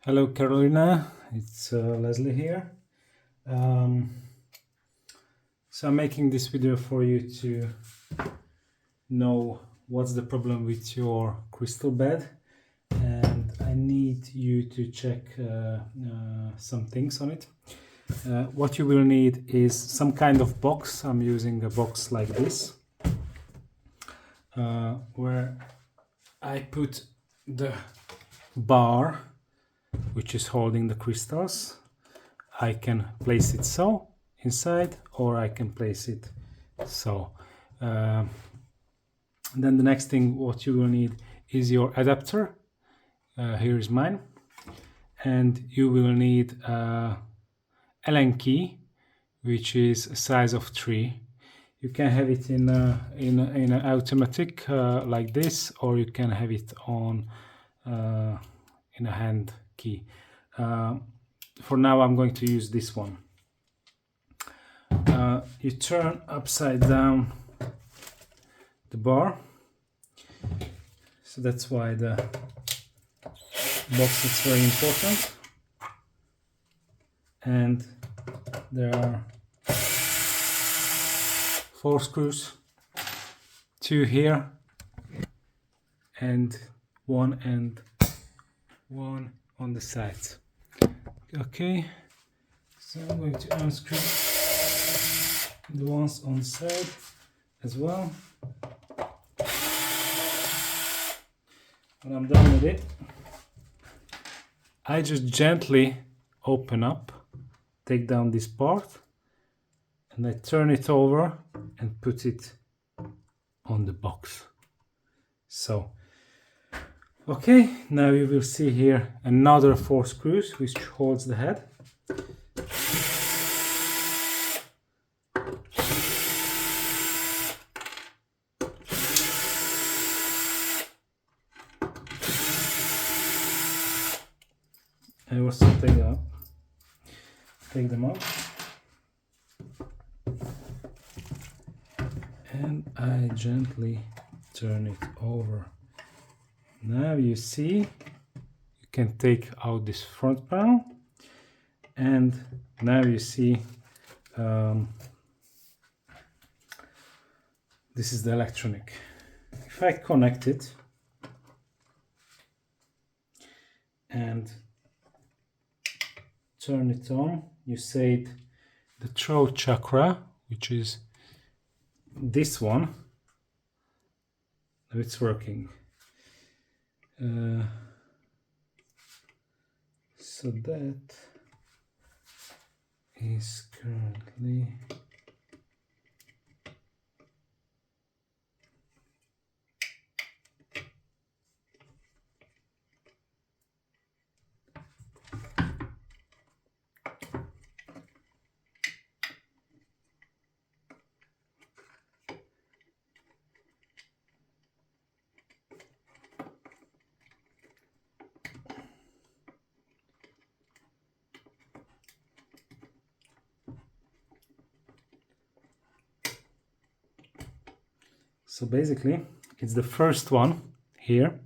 Hello Carolina, it's Leslie here. So I'm making this video for you to know what's the problem with your crystal bed, and I need you to check some things on it. What you will need is some kind of box. I'm using a box like this, where I put the bar which is holding the crystals. I can place it so inside, or I can place it so. Then the next thing what you will need is your adapter. Here is mine, and you will need Allen key, which is a size of 3. You can have it in an automatic like this, or you can have it on in a hand key. For now I'm going to use this one. You turn upside down the bar, so that's why the box is very important. And there are 4 screws, 2 here and one on the sides. Okay, so I'm going to unscrew the ones on the side as well. When I'm done with it, I just gently open up, take down this part, and I turn it over and put it on the box. So, okay, now you will see here another 4 screws which holds the head. I also take them up, and I gently turn it over. Now you see, you can take out this front panel, and now you see this is the electronic. If I connect it and turn it on, you say the throat chakra, which is this one, now it's working. So that is currently so basically it's the first one here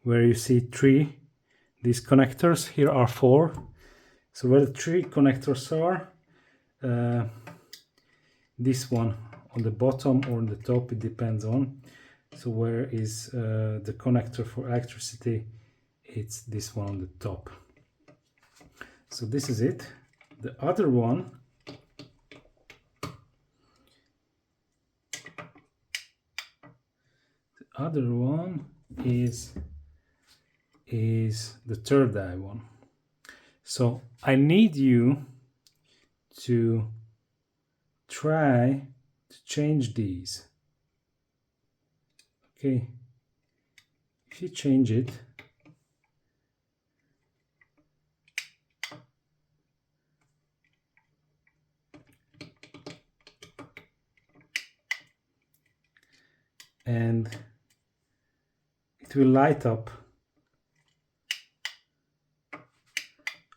where you see 3 these connectors. Here are 4. So where the 3 connectors are, this one on the bottom or on the top, it depends on. So where is the connector for electricity? It's this one on the top. So this is it. The other one is the third eye one. So I need you to try to change these. Okay, if you change it, and it will light up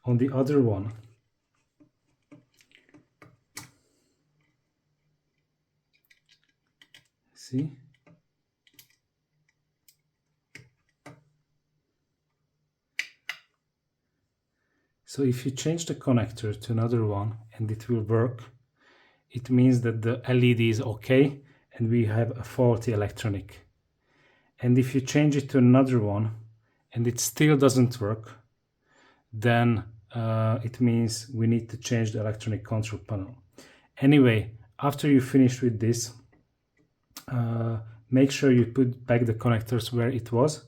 on the other one. See? So if you change the connector to another one and it will work, it means that the LED is okay and we have a faulty electronic. And if you change it to another one and it still doesn't work, then it means we need to change the electronic control panel. Anyway, after you finish with this, make sure you put back the connectors where it was,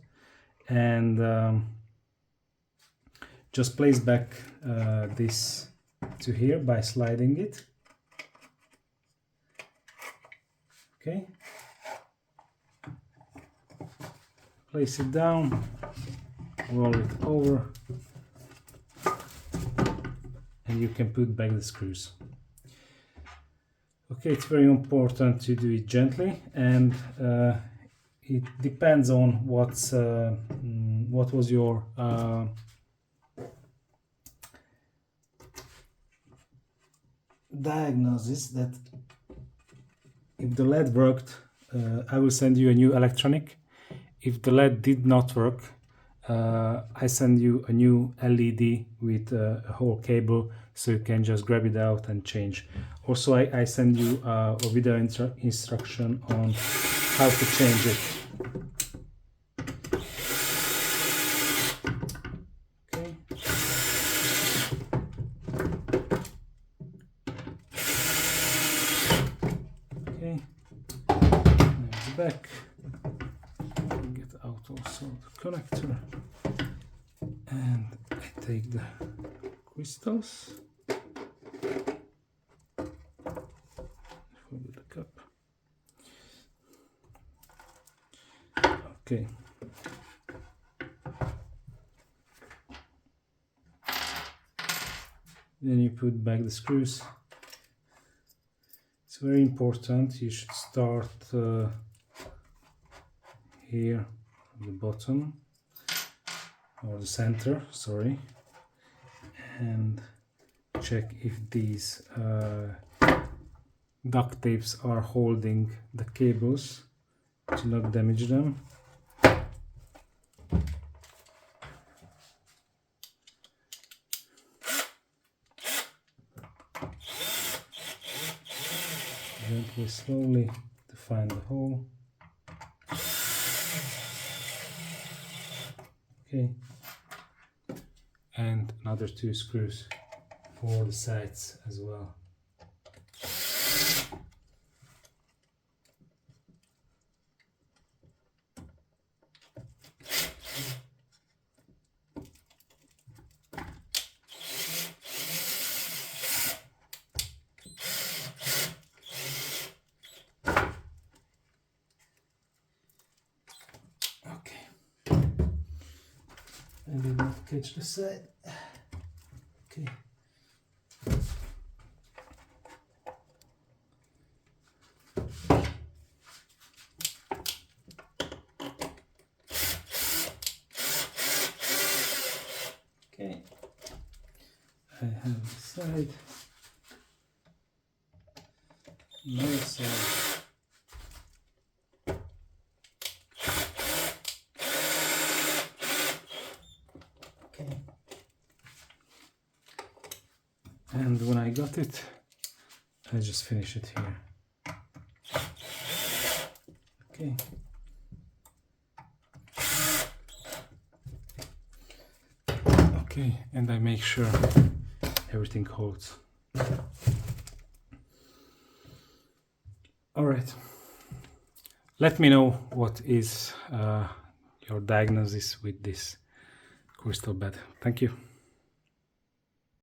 and just place back this to here by sliding it. Okay, place it down, roll it over, and you can put back the screws. Okay, it's very important to do it gently, and it depends on what was your diagnosis. That if the LED worked, I will send you a new electronic. If the LED did not work, I send you a new LED with a whole cable, so you can just grab it out and change. Also, I send you a video instruction on how to change it. Okay. Okay. There's the back. Get out also the connector, and I take the crystals. The cup. Okay. Then you put back the screws. It's very important. You should start here at the bottom, or the center, sorry, and check if these duct tapes are holding the cables to not damage them. Gently, slowly to find the hole. Okay, and another 2 screws for the sides as well. I did not catch the side. Okay. Okay. I have the side. Another side. And when I got it, I just finish it here. Okay. Okay, and I make sure everything holds. All right. Let me know what is your diagnosis with this crystal bed. Thank you.